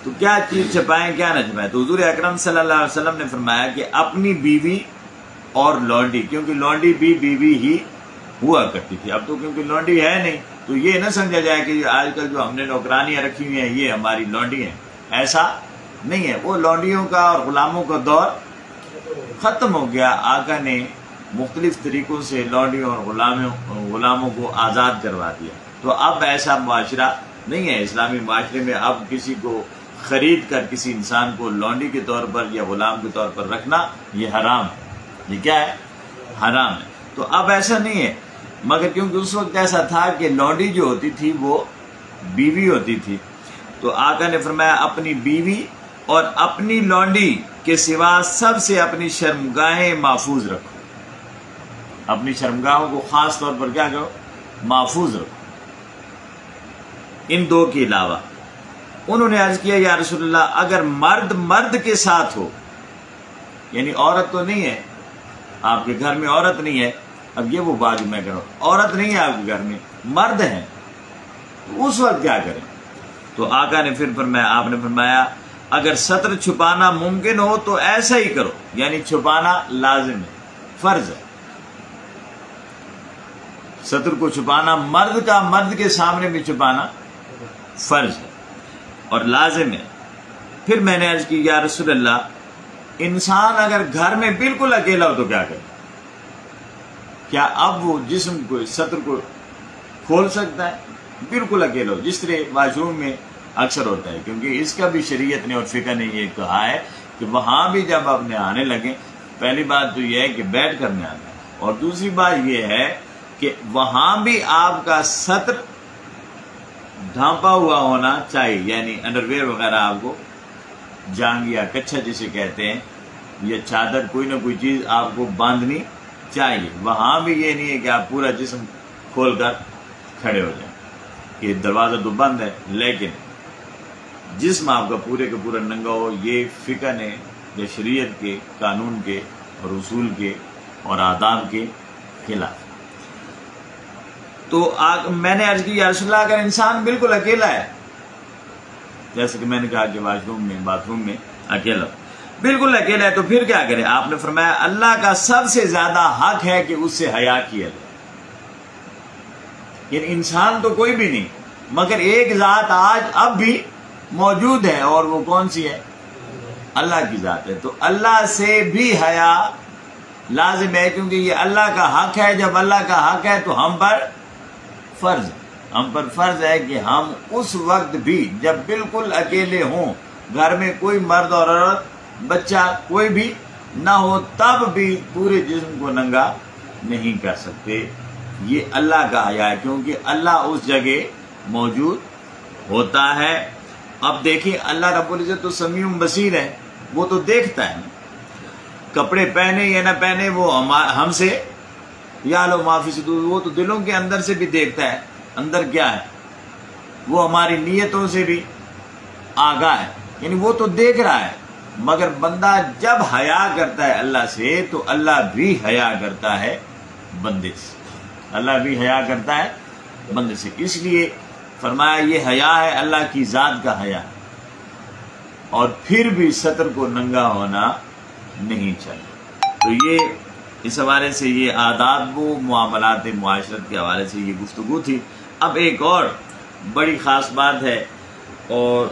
تو کیا چیز چھپائیں کیا نہ چھپائیں. تو حضور اکرم صلی اللہ علیہ وسلم نے فرمایا کہ اپنی بیوی اور لونڈی، کیونکہ لونڈی بھی بیوی ہی ہوا کرتی تھی. اب تو کیونکہ لونڈی ہے نہیں تو یہ نہ سمجھا جائے کہ آج کل جو ہم نے نوکرانیاں رکھی ہوئی ہیں یہ ہماری لونڈی ہیں، ایسا نہیں ہے. وہ لونڈیوں کا اور غلاموں کا دور ختم ہو گیا. آقا نے مختلف طریقوں سے لونڈیوں اور غلاموں کو آزاد کروا دیا. تو اب ایسا معاشرہ نہیں ہے اسلامی معاشرے میں. اب کسی کو خرید کر کسی انسان کو لونڈی کے طور پر یا غلام کے طور پر رکھنا یہ حرام ہے. یہ کیا ہے؟ حرام ہے. تو اب ایسا نہیں ہے، مگر کیونکہ اس وقت ایسا تھا کہ لونڈی جو ہوتی تھی وہ بیوی ہوتی تھی، تو آقا نے فرمایا اپنی بیوی اور اپنی لونڈی کے سوا سب سے اپنی شرمگاہیں محفوظ رکھو. اپنی شرمگاہوں کو خاص طور پر کیا کرو؟ محفوظ رکھو، ان دو کے علاوہ. انہوں نے عرض کیا یا رسول اللہ، اگر مرد مرد کے ساتھ ہو، یعنی عورت تو نہیں ہے آپ کے گھر میں، عورت نہیں ہے، اب یہ وہ بات میں کروں، عورت نہیں ہے آپ کے گھر میں، مرد ہیں، تو اس وقت کیا کریں؟ تو آقا نے پھر فرمایا، آپ نے فرمایا اگر ستر چھپانا ممکن ہو تو ایسا ہی کرو، یعنی چھپانا لازم ہے، فرض ہے. ستر کو چھپانا مرد کا مرد کے سامنے بھی چھپانا فرض ہے اور لازم ہے. پھر میں نے عرض کی یا رسول اللہ، انسان اگر گھر میں بالکل اکیلا ہو تو کیا کرے؟ کیا اب وہ جسم کو ستر کو کھول سکتا ہے؟ بالکل اکیلا ہو، جس طرح واش روم میں اکثر ہوتا ہے. کیونکہ اس کا بھی شریعت نے اور فقہ نے یہ کہا ہے کہ وہاں بھی جب آپ نہانے لگیں، پہلی بات تو یہ ہے کہ بیٹھ کر نہانا ہے، اور دوسری بات یہ ہے کہ وہاں بھی آپ کا ستر ڈھانپا ہوا ہونا چاہیے، یعنی انڈر ویئر وغیرہ آپ کو، جانگ یا کچھا جسے کہتے ہیں، یا چادر، کوئی نہ کوئی چیز آپ کو باندھنی چاہیے. وہاں بھی یہ نہیں ہے کہ آپ پورا جسم کھول کر کھڑے ہو جائیں، کہ دروازہ تو بند ہے لیکن جسم آپ کا پورے کا پورا ننگا ہو. یہ فقہ نے یا شریعت کے قانون کے اور اصول کے اور آداب کے خلاف. تو میں نے عرض کی یا رسول اللہ، اگر انسان بالکل اکیلا ہے، جیسے کہ میں نے کہا کہ واش روم میں، باتھ روم میں اکیلا، بالکل اکیلا ہے، تو پھر کیا کرے؟ آپ نے فرمایا اللہ کا سب سے زیادہ حق ہے کہ اس سے حیا کیا جائے. یعنی انسان تو کوئی بھی نہیں، مگر ایک ذات آج اب بھی موجود ہے، اور وہ کون سی ہے؟ اللہ کی ذات ہے. تو اللہ سے بھی حیا لازم ہے، کیونکہ یہ اللہ کا حق ہے. جب اللہ کا حق ہے تو ہم پر فرض ہے، ہم پر فرض ہے کہ ہم اس وقت بھی جب بالکل اکیلے ہوں، گھر میں کوئی مرد اور عورت بچہ کوئی بھی نہ ہو، تب بھی پورے جسم کو ننگا نہیں کر سکتے. یہ اللہ کا حیا ہے، کیونکہ اللہ اس جگہ موجود ہوتا ہے. اب دیکھیں اللہ رب العزت تو سمیع بصیر ہے، وہ تو دیکھتا ہے، کپڑے پہنے یا نہ پہنے وہ ہم سے یا لو معافی سے دور، وہ تو دلوں کے اندر سے بھی دیکھتا ہے اندر کیا ہے، وہ ہماری نیتوں سے بھی آگاہ ہے، یعنی وہ تو دیکھ رہا ہے. مگر بندہ جب حیا کرتا ہے اللہ سے تو اللہ بھی حیا کرتا ہے بندے سے، اللہ بھی حیا کرتا ہے بندے سے. اس لیے فرمایا یہ حیا ہے اللہ کی ذات کا حیا، اور پھر بھی ستر کو ننگا ہونا نہیں چاہیے. تو یہ اس حوالے سے یہ آداب و معاملات معاشرت کے حوالے سے یہ گفتگو تھی. اب ایک اور بڑی خاص بات ہے، اور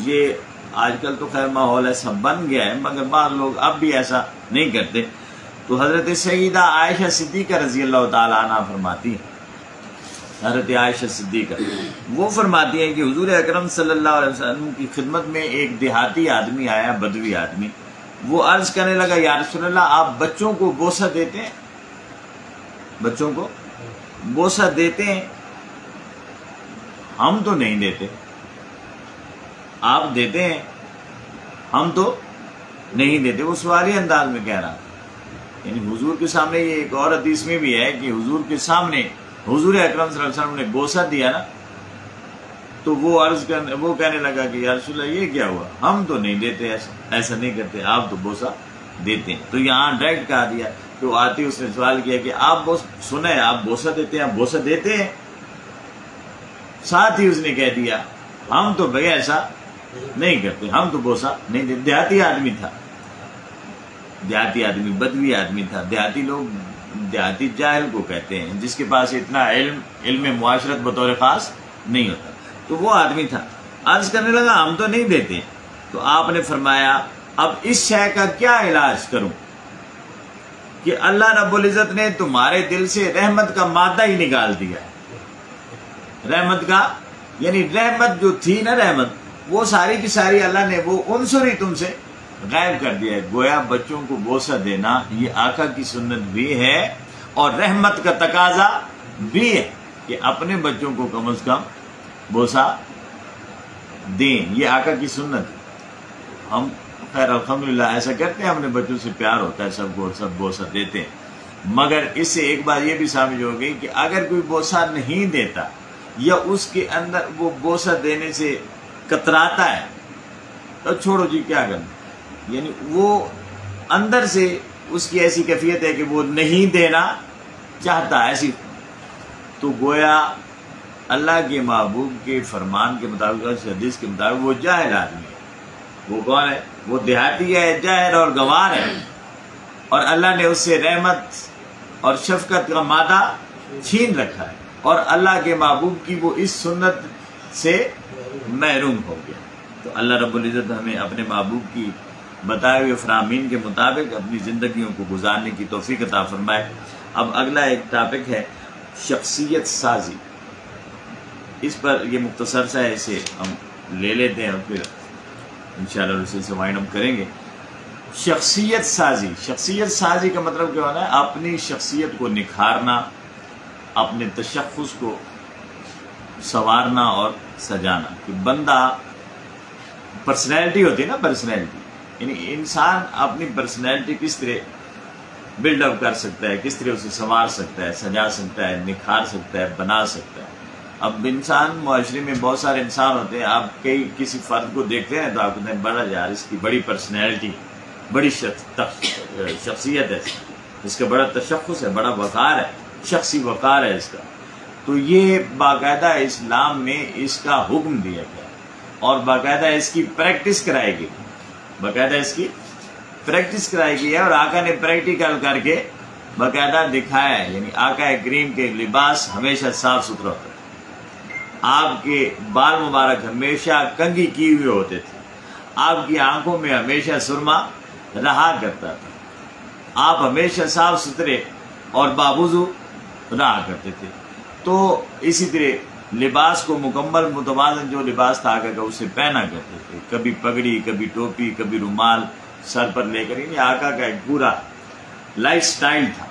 یہ آج کل تو خیر ماحول ایسا بن گیا ہے، مگر بعض لوگ اب بھی ایسا نہیں کرتے. تو حضرت سیدہ عائشہ صدیقہ رضی اللہ تعالیٰ عنہ فرماتی ہیں، حضرت عائشہ صدیقہ وہ فرماتی ہیں کہ حضور اکرم صلی اللہ علیہ وسلم کی خدمت میں ایک دیہاتی آدمی آیا، بدوی آدمی. وہ عرض کرنے لگا یا رسول اللہ آپ بچوں کو بوسہ دیتے ہیں؟ بچوں کو بوسہ دیتے ہیں؟ ہم تو نہیں دیتے. آپ دیتے ہیں؟ ہم تو نہیں دیتے. وہ سوالی انداز میں کہہ رہا، یعنی حضور کے سامنے. یہ ایک اور حدیث میں بھی ہے کہ حضور کے سامنے حضور اکرم صلی اللہ علیہ وسلم نے بوسہ دیا نا، تو وہ کہنے لگا کہ یا رسول اللہ یہ کیا ہوا، ہم تو نہیں دیتے، ایسا نہیں کرتے، آپ تو بوسہ دیتے ہیں. تو یہاں ڈائریکٹ کہا دیا کہ وہ آتی اس نے سوال کیا کہ آپ سنیں آپ بوسہ دیتے ہیں، آپ بوسہ دیتے ہیں؟ ساتھ ہی اس نے کہہ دیا ہم تو بھائی ایسا نہیں کرتے، ہم تو بوسہ نہیں دیتے. دیہاتی آدمی تھا، دیہاتی آدمی، بدوی آدمی تھا. دیہاتی لوگ دیہاتی جاہل کو کہتے ہیں جس کے پاس اتنا علم معاشرت بطور خاص نہیں ہوتا. تو وہ آدمی تھا، عرض کرنے لگا ہم تو نہیں دیتے. تو آپ نے فرمایا اب اس شے کا کیا علاج کروں کہ اللہ رب العزت نے تمہارے دل سے رحمت کا مادہ ہی نکال دیا. رحمت کا یعنی رحمت جو تھی نا، رحمت وہ ساری کی ساری اللہ نے وہ عنصر ہی تم سے غائب کر دیا ہے. گویا بچوں کو بوسہ دینا یہ آقا کی سنت بھی ہے اور رحمت کا تقاضا بھی ہے کہ اپنے بچوں کو کم از کم بوسہ دیں. یہ آقا کی سنت ہے. ہم خیر الحمدللہ ایسا کرتے ہیں، اپنے بچوں سے پیار ہوتا ہے، سب کو سب بوسہ دیتے ہیں. مگر اس سے ایک بات یہ بھی سمجھ ہو گئی کہ اگر کوئی بوسہ نہیں دیتا یا اس کے اندر وہ بوسہ دینے سے کتراتا ہے تو چھوڑو جی کیا کرنا. یعنی وہ اندر سے اس کی ایسی کیفیت ہے کہ وہ نہیں دینا چاہتا ایسی. تو گویا اللہ کے محبوب کے فرمان کے مطابق، حدیث کے مطابق وہ جاہل آدمی ہے. وہ کون ہے؟ وہ دیہاتی ہے، جاہل اور گنوار ہے، اور اللہ نے اس سے رحمت اور شفقت کا مادہ چھین رکھا ہے، اور اللہ کے محبوب کی وہ اس سنت سے محروم ہو گیا. تو اللہ رب العزت ہمیں اپنے محبوب کی بتائے ہوئے فرامین کے مطابق اپنی زندگیوں کو گزارنے کی توفیق عطا فرمائے. اب اگلا ایک ٹاپک ہے شخصیت سازی. اس پر یہ مختصر سا ہے، اسے ہم لے لیتے ہیں اور پھر انشاءاللہ اسی سے وائنڈ اپ کریں گے. شخصیت سازی. شخصیت سازی کا مطلب کیا ہونا ہے؟ اپنی شخصیت کو نکھارنا، اپنے تشخص کو سنوارنا اور سجانا. کہ بندہ پرسنالٹی ہوتی ہے نا، پرسنالٹی یعنی انسان اپنی پرسنالٹی کس طرح بلڈ اپ کر سکتا ہے، کس طرح اسے سنوار سکتا ہے، سجا سکتا ہے، نکھار سکتا ہے، بنا سکتا ہے. اب انسان معاشرے میں بہت سارے انسان ہوتے ہیں، آپ کسی فرد کو دیکھتے ہیں تو آپ کہتے ہیں بڑا یار اس کی بڑی پرسنالٹی، بڑی شخصیت ہے، اس کا بڑا تشخص ہے، بڑا وقار ہے، شخصی وقار ہے اس کا. تو یہ باقاعدہ اسلام میں اس کا حکم دیا گیا اور باقاعدہ اس کی پریکٹس کرائی گئی، باقاعدہ اس کی پریکٹس کرائی گئی ہے. اور آقا نے پریکٹیکل کر کے باقاعدہ دکھایا ہے. یعنی آقا کریم کے لباس ہمیشہ صاف ستھرا ہوتا ہے، آپ کے بال مبارک ہمیشہ کنگھی کیے ہوئے ہوتے تھے، آپ کی آنکھوں میں ہمیشہ سرما رہا کرتا تھا، آپ ہمیشہ صاف ستھرے اور باوضو رہا کرتے تھے. تو اسی طرح لباس کو مکمل متوازن جو لباس تھا آقا کا اسے پہنا کرتے تھے. کبھی پگڑی، کبھی ٹوپی، کبھی رومال سر پر لے کر. یعنی آقا کا ایک پورا لائف سٹائل تھا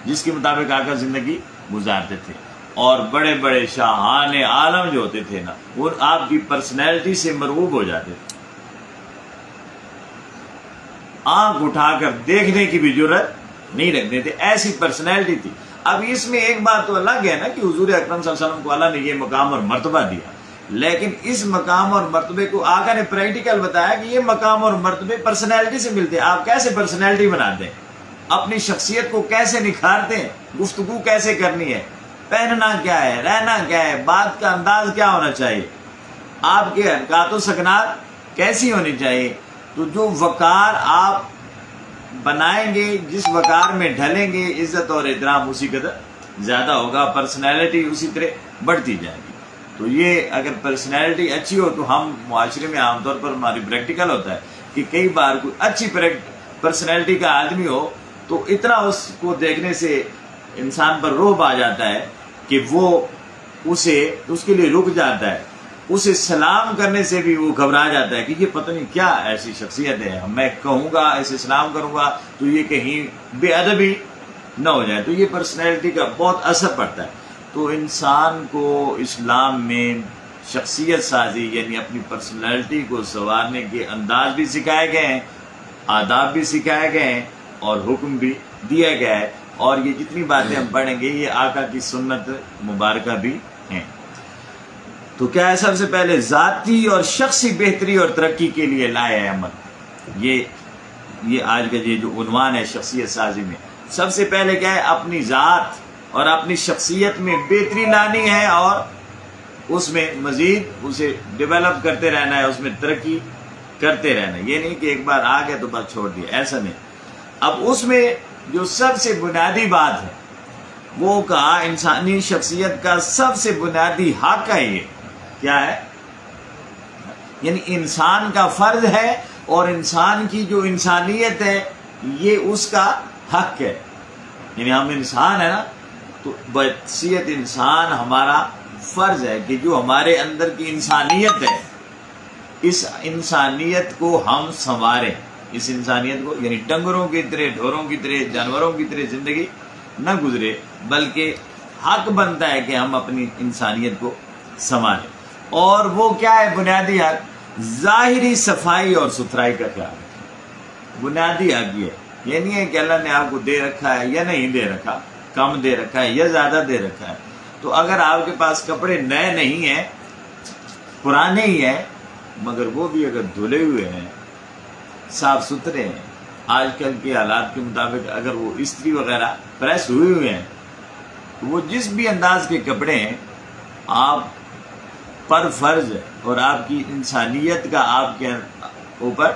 جس کے مطابق آقا زندگی گزارتے تھے. اور بڑے بڑے شاہان عالم جو ہوتے تھے نا، وہ آپ کی پرسنالٹی سے مرغوب ہو جاتے تھے، آنکھ اٹھا کر دیکھنے کی بھی جرت نہیں رکھتے تھے، ایسی پرسنالٹی تھی. اب اس میں ایک بات تو الگ ہے نا کہ حضور اکرم صلی اللہ علیہ وسلم کو اللہ نے یہ مقام اور مرتبہ دیا، لیکن اس مقام اور مرتبے کو آقا نے پریکٹیکل بتایا کہ یہ مقام اور مرتبے پرسنالٹی سے ملتے ہیں. آپ کیسے پرسنالٹی بناتے ہیں، اپنی شخصیت کو کیسے نکھارتے ہیں، گفتگو کیسے کرنی ہے، پہننا کیا ہے، رہنا کیا ہے، بات کا انداز کیا ہونا چاہیے، آپ کے حرکات و سکنات کیسی ہونی چاہیے. تو جو وقار آپ بنائیں گے، جس وقار میں ڈھلیں گے، عزت اور احترام اسی قدر زیادہ ہوگا، پرسنالٹی اسی طرح بڑھتی جائے گی. تو یہ اگر پرسنالٹی اچھی ہو تو ہم معاشرے میں عام طور پر ہماری پریکٹیکل ہوتا ہے کہ کئی بار کوئی اچھی پرسنالٹی کا آدمی ہو تو اتنا اس کو دیکھنے سے انسان پر رعب آ جاتا ہے کہ وہ اس کے لیے رک جاتا ہے، اسے سلام کرنے سے بھی وہ گھبرا جاتا ہے کہ یہ پتہ نہیں کیا ایسی شخصیت ہے، میں کہوں گا ایسے سلام کروں گا تو یہ کہیں بے ادبی نہ ہو جائے. تو یہ پرسنالٹی کا بہت اثر پڑتا ہے. تو انسان کو اسلام میں شخصیت سازی یعنی اپنی پرسنالٹی کو سنوارنے کے انداز بھی سکھائے گئے ہیں، آداب بھی سکھائے گئے ہیں اور حکم بھی دیا گیا ہے. اور یہ جتنی باتیں ہم پڑھیں گے یہ آقا کی سنت مبارکہ بھی ہیں. تو کیا ہے؟ سب سے پہلے ذاتی اور شخصی بہتری اور ترقی کے لیے لائے ہے عمل. یہ آج کا یہ جو عنوان ہے شخصیت سازی میں، سب سے پہلے کیا ہے؟ اپنی ذات اور اپنی شخصیت میں بہتری لانی ہے اور اس میں مزید اسے ڈیولپ کرتے رہنا ہے، اس میں ترقی کرتے رہنا ہے. یہ نہیں کہ ایک بار آ گیا تو بس چھوڑ دیا، ایسا نہیں. اب اس میں جو سب سے بنیادی بات ہے وہ کہا انسانی شخصیت کا سب سے بنیادی حق ہے. یہ کیا ہے؟ یعنی انسان کا فرض ہے اور انسان کی جو انسانیت ہے یہ اس کا حق ہے. یعنی ہم انسان ہے نا، تو بحیثیت انسان ہمارا فرض ہے کہ جو ہمارے اندر کی انسانیت ہے اس انسانیت کو ہم سنواریں. اس انسانیت کو یعنی ڈنگروں کی طرح، ڈھوروں کی طرح، جانوروں کی طرح زندگی نہ گزرے، بلکہ حق بنتا ہے کہ ہم اپنی انسانیت کو سنواریں. اور وہ کیا ہے بنیادی حق؟ ظاہری صفائی اور ستھرائی کا خیال رکھیں. بنیادی حق یہ نہیں ہے کہ اللہ نے آپ کو دے رکھا ہے یا نہیں دے رکھا، کم دے رکھا ہے یا زیادہ دے رکھا ہے. تو اگر آپ کے پاس کپڑے نئے نہیں ہیں، پرانے ہی ہیں، مگر وہ بھی اگر دھلے ہوئے ہیں، صاف ستھرے ہیں، آج کل کے حالات کے مطابق اگر وہ استری وغیرہ پریس ہوئے ہوئے ہیں، تو وہ جس بھی انداز کے کپڑے ہیں آپ پر فرض ہے اور آپ کی انسانیت کا آپ کے اوپر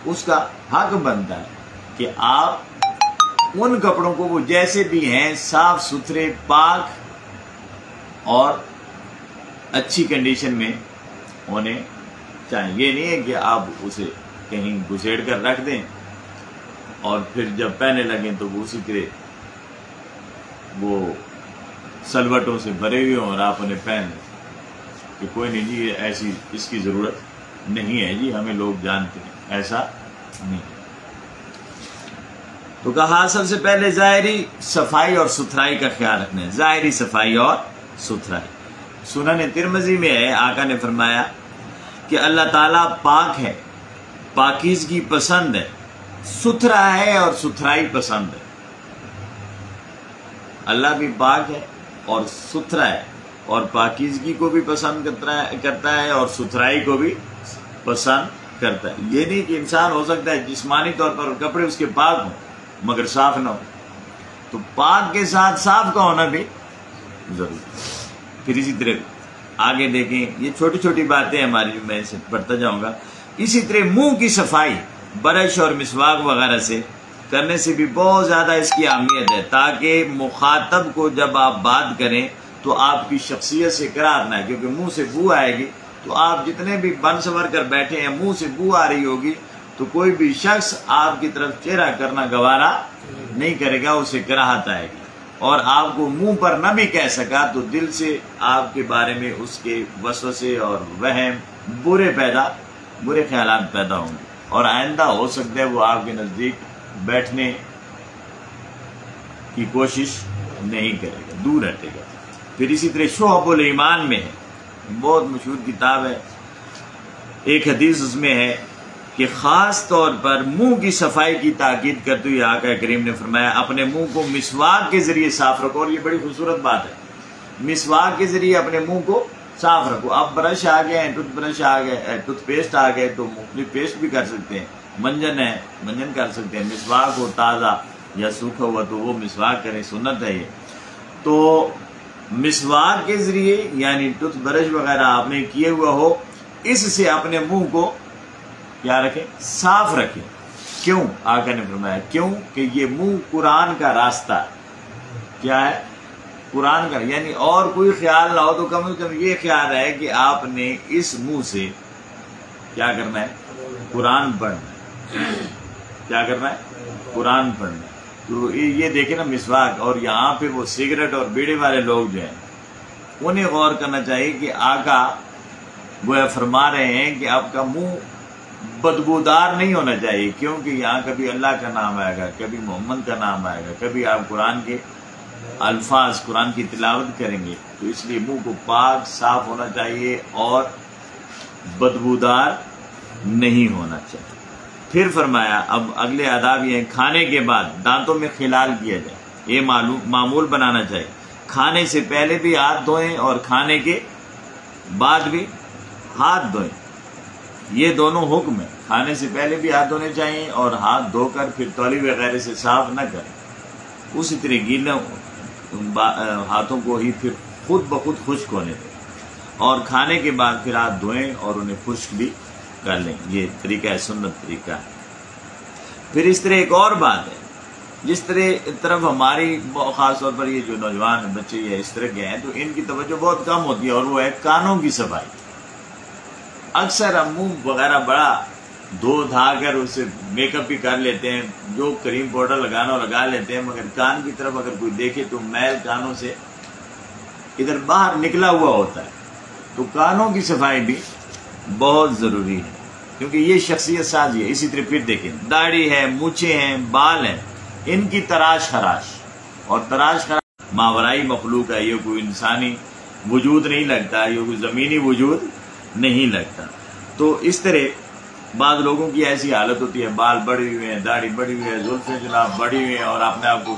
اس کا حق بنتا ہے کہ آپ ان کپڑوں کو وہ جیسے بھی ہیں صاف ستھرے، پاک اور اچھی کنڈیشن میں ہونے چاہیے. یہ نہیں ہے کہ آپ اسے کہیں گھسیڑ کر رکھ دیں اور پھر جب پہنے لگیں تو وہ اسی طرح وہ سلوٹوں سے بھرے ہوئے ہوں اور آپ انہیں پہن لیں کہ کوئی نہیں جی ایسی اس کی ضرورت نہیں ہے جی، ہمیں لوگ جانتے ہیں، ایسا نہیں. تو کہا سب سے پہلے ظاہری صفائی اور ستھرائی کا خیال رکھنا ہے. ظاہری صفائی اور ستھرائی. سنن ترمذی میں ہے، آقا نے فرمایا کہ اللہ تعالیٰ پاک ہے، پاکیزگی پسند ہے، ستھرا ہے اور ستھرائی پسند ہے. اللہ بھی پاک ہے اور ستھرا ہے اور پاکیزگی کو بھی پسند کرتا ہے اور ستھرائی کو بھی پسند کرتا ہے. یہ نہیں کہ انسان ہو سکتا ہے جسمانی طور پر کپڑے اس کے پاک ہوں مگر صاف نہ ہو، تو پاک کے ساتھ صاف کا ہونا بھی ضروری ہے. پھر اسی طرح آگے دیکھیں، یہ چھوٹی چھوٹی باتیں ہماری جو میں اسے پڑھتا جاؤں گا. اسی طرح منہ کی صفائی برش اور مسواک وغیرہ سے کرنے سے بھی بہت زیادہ اس کی اہمیت ہے، تاکہ مخاطب کو جب آپ بات کریں تو آپ کی شخصیت سے اقرار نہ ہے. کیونکہ منہ سے بو آئے گی تو آپ جتنے بھی بن سنور کر بیٹھے ہیں، منہ سے بو آ رہی ہوگی تو کوئی بھی شخص آپ کی طرف چہرہ کرنا گوارا نہیں کرے گا، اسے کراہت آئے گی. اور آپ کو منہ پر نہ بھی کہہ سکا تو دل سے آپ کے بارے میں اس کے وسوسے اور وہم برے خیالات پیدا ہوں گے، اور آئندہ ہو سکتا ہے وہ آپ کے نزدیک بیٹھنے کی کوشش نہیں کرے گا، دور ہٹے گا. پھر اسی طرح شعب الایمان میں ہے، بہت مشہور کتاب ہے، ایک حدیث اس میں ہے کہ خاص طور پر منہ کی صفائی کی تاکید کرتے ہوئے آقا کریم نے فرمایا اپنے منہ کو مسواک کے ذریعے صاف رکھو. اور یہ بڑی خوبصورت بات ہے، مسواک کے ذریعے اپنے منہ کو صاف رکھو. اب برش آ گئے ہیں، ٹوتھ برش آ گئے، ٹوتھ پیسٹ آ گئے تو مختلف پیسٹ بھی کر سکتے ہیں، منجن ہے منجن کر سکتے ہیں. مسواک ہو تازہ یا سوکھا ہوا تو وہ مسواک کریں، سنت ہے یہ. تو مسواک کے ذریعے یعنی ٹوتھ برش وغیرہ آپ نے کیے ہوا ہو، اس سے اپنے منہ کو کیا رکھیں؟ صاف رکھیں. کیوں؟ آقا نے فرمایا کیوں کہ یہ منہ قرآن کا راستہ ہے. کیا ہے؟ قرآن کا، یعنی اور کوئی خیال نہ ہو تو کم از کم یہ خیال ہے کہ آپ نے اس منہ سے کیا کرنا ہے؟ قرآن پڑھنا ہے۔ کیا کرنا ہے؟ قرآن پڑھنا ہے۔ تو یہ دیکھیں نا مسواک، اور یہاں پہ وہ سگریٹ اور بیڑی والے لوگ جو ہیں انہیں غور کرنا چاہیے کہ آقا وہ فرما رہے ہیں کہ آپ کا منہ بدبودار نہیں ہونا چاہیے، کیونکہ یہاں کبھی اللہ کا نام آئے گا، کبھی محمد کا نام آئے گا، کبھی آپ قرآن کے الفاظ قرآن کی تلاوت کریں گے، تو اس لیے منہ کو پاک صاف ہونا چاہیے اور بدبودار نہیں ہونا چاہیے۔ پھر فرمایا اب اگلے آداب یہ ہیں، کھانے کے بعد دانتوں میں خلال کیا جائے، یہ معمول بنانا چاہیے۔ کھانے سے پہلے بھی ہاتھ دھوئیں اور کھانے کے بعد بھی ہاتھ دھوئیں، یہ دونوں حکم ہیں۔ کھانے سے پہلے بھی ہاتھ دھونے چاہیے اور ہاتھ دھو کر پھر تولی وغیرہ سے صاف نہ کریں، اسی طرح گیلے ہاتھوں کو ہی پھر خود بخود خشک ہونے دیں، اور کھانے کے بعد پھر ہاتھ دھوئیں اور انہیں خشک بھی کر لیں۔ یہ طریقہ ہے، سنت طریقہ ہے۔ پھر اس طرح ایک اور بات ہے، جس طرف ہماری خاص طور پر یہ جو نوجوان بچے یہ اس طرح کے ہیں تو ان کی توجہ بہت کم ہوتی ہے، اور وہ ہے کانوں کی صفائی۔ اکثر ہم منہ وغیرہ بڑا دھو دھا کر اسے میک اپ بھی کر لیتے ہیں، جو کریم پاؤڈر لگانا لگا لیتے ہیں، مگر کان کی طرف اگر کوئی دیکھے تو میل کانوں سے ادھر باہر نکلا ہوا ہوتا ہے۔ تو کانوں کی صفائی بھی بہت ضروری ہے، کیونکہ یہ شخصیت سازی ہے۔ اسی طرح پھر دیکھیں، داڑھی ہے، مونچھیں ہیں، بال ہیں، ان کی تراش خراش، اور تراش خراش ماورائی مخلوق ہے، یہ کوئی انسانی وجود نہیں لگتا، یہ کوئی زمینی وجود نہیں لگتا۔ تو اس طرح بعض لوگوں کی ایسی حالت ہوتی ہے، بال بڑے ہوئے ہیں، داڑھی بڑی ہوئی ہے، زلفیں جناب بڑی ہوئی ہیں، اور اپنے آپ کو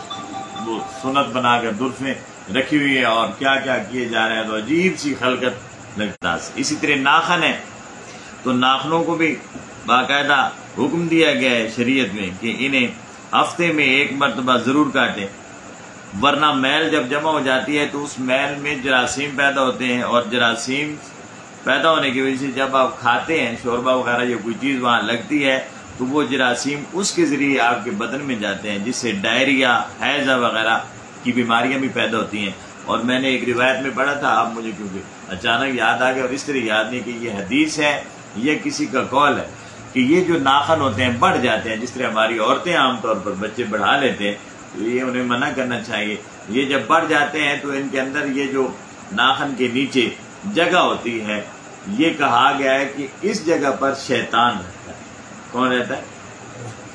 وہ سنت بنا کر زلفیں رکھی ہوئی ہے اور کیا کیا کیے جا رہے ہیں، تو عجیب سی خلقت لگتا ہے۔ اسی طرح ناخن ہے، تو ناخنوں کو بھی باقاعدہ حکم دیا گیا ہے شریعت میں کہ انہیں ہفتے میں ایک مرتبہ ضرور کاٹیں، ورنہ میل جب جمع ہو جاتی ہے تو اس میل میں جراثیم پیدا ہوتے ہیں، اور جراثیم پیدا ہونے کی وجہ سے جب آپ کھاتے ہیں شوربہ وغیرہ یا کوئی چیز وہاں لگتی ہے تو وہ جراثیم اس کے ذریعے آپ کے بدن میں جاتے ہیں، جس سے ڈائریا، ہیضہ وغیرہ کی بیماریاں بھی پیدا ہوتی ہیں۔ اور میں نے ایک روایت میں پڑھا تھا، اب مجھے کیونکہ اچانک یاد آ گیا اور اس طرح یاد نہیں کہ یہ حدیث ہے یہ کسی کا قول ہے، کہ یہ جو ناخن ہوتے ہیں بڑھ جاتے ہیں، جس طرح ہماری عورتیں عام طور پر بچے بڑھا لیتے ہیں، تو یہ انہیں منع کرنا چاہیے۔ یہ جب بڑھ جاتے ہیں تو ان کے اندر یہ جو ناخن کے نیچے جگہ ہوتی ہے، یہ کہا گیا ہے کہ اس جگہ پر شیطان رہتا ہے۔ کون رہتا ہے؟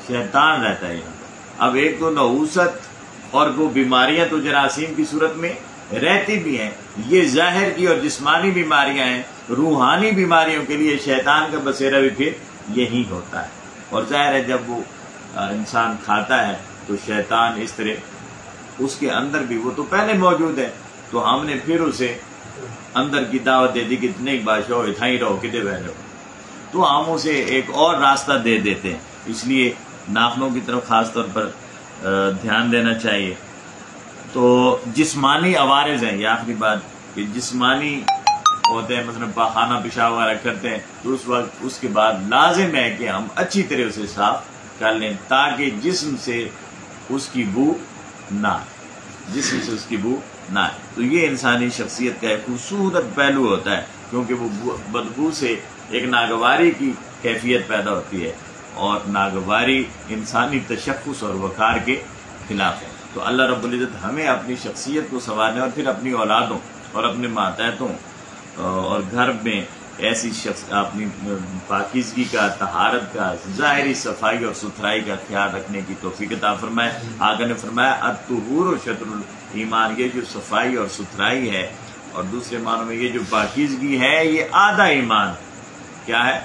شیطان رہتا ہے یہاں پر۔ اب ایک تو نحوست اور وہ بیماریاں تو جراثیم کی صورت میں رہتی بھی ہیں، یہ ظاہر کی اور جسمانی بیماریاں ہیں، روحانی بیماریوں کے لیے شیطان کا بسیرا بھی پھر یہی ہوتا ہے۔ اور ظاہر ہے جب وہ انسان کھاتا ہے تو شیطان اس طرح اس کے اندر بھی، وہ تو پہلے موجود ہے، تو ہم نے پھر اسے اندر کی دعوت دے دی کہ اتنے ایک بادشاہ ہو، اتنا ہی رہو، کدے بہ رہو، تو ہم اسے ایک اور راستہ دے دیتے ہیں۔ اس لیے ناخنوں کی طرف خاص طور پر دھیان دینا چاہیے۔ تو جسمانی عوارض ہیں، یہ آخری بات کہ جسمانی ہوتے ہیں، مثلا پاخانہ پیشاب وغیرہ کرتے ہیں، تو اس وقت اس کے بعد لازم ہے کہ ہم اچھی طرح اسے صاف کر لیں تاکہ جسم سے اس کی بو نہ آئے، جسم سے اس کی بو نہ آئے۔ تو یہ انسانی شخصیت کا ایک خوبصورت پہلو ہوتا ہے، کیونکہ وہ بدبو سے ایک ناگواری کی کیفیت پیدا ہوتی ہے، اور ناگواری انسانی تشخص اور وقار کے خلاف ہے۔ تو اللہ رب العزت ہمیں اپنی شخصیت کو سنوارنے اور پھر اپنی اولادوں اور اپنے ماتحتوں اور گھر میں ایسی اپنی پاکیزگی کا، طہارت کا، ظاہری صفائی اور ستھرائی کا خیال رکھنے کی توفیق عطا فرمائے۔ آقا نے فرمایا الطہور شطر الایمان، یہ جو صفائی اور ستھرائی ہے اور دوسرے معنوں میں یہ جو پاکیزگی ہے یہ آدھا ایمان کیا ہے؟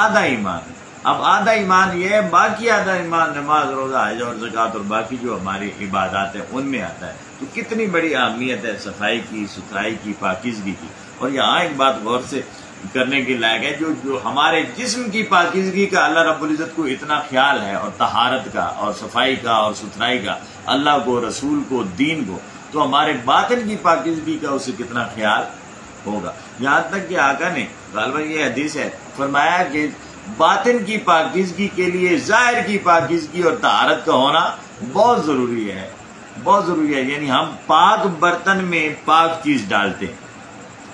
آدھا ایمان۔ اب آدھا ایمان یہ ہے، باقی آدھا ایمان نماز، روزہ، حج اور زکوٰۃ اور باقی جو ہماری عبادات ہیں ان میں آتا ہے۔ تو کتنی بڑی اہمیت ہے صفائی کی، ستھرائی کی، پاکیزگی کی۔ اور یہاں ایک بات غور سے کرنے کے لائق ہے، جو ہمارے جسم کی پاکیزگی کا اللہ رب العزت کو اتنا خیال ہے، اور طہارت کا اور صفائی کا اور ستھرائی کا اللہ کو، رسول کو، دین کو، تو ہمارے باطن کی پاکیزگی کا اسے کتنا خیال ہوگا۔ یہاں تک کہ آقا نے غالباً یہ حدیث ہے فرمایا کہ باطن کی پاکیزگی کے لیے ظاہر کی پاکیزگی اور طہارت کا ہونا بہت ضروری ہے۔ بہت ضروری ہے. یعنی ہم پاک برتن میں پاک چیز ڈالتے ہیں،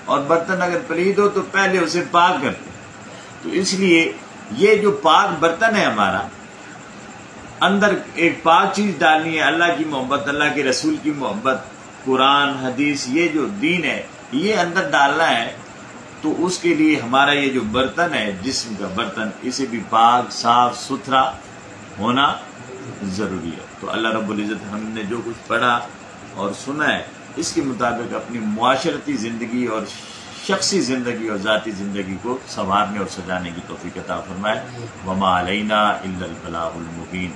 اور برتن اگر پلید ہو تو پہلے اسے پاک کرتے ہیں. تو اس لیے یہ جو پاک برتن ہے ہمارا، اندر ایک پاک چیز ڈالنی ہے، اللہ کی محبت، اللہ کے رسول کی محبت، قرآن حدیث، یہ جو دین ہے یہ اندر ڈالنا ہے. تو اس کے لیے ہمارا یہ جو برتن ہے، جسم کا برتن، اسے بھی پاک صاف ستھرا ہونا ضروری ہے. تو اللہ رب العزت ہم نے جو کچھ پڑھا اور سنا ہے اس کے مطابق اپنی معاشرتی زندگی اور شخصی زندگی اور ذاتی زندگی کو سنوارنے اور سجانے کی توفیق عطا فرمائے. وما علینا الا البلاغ المبین.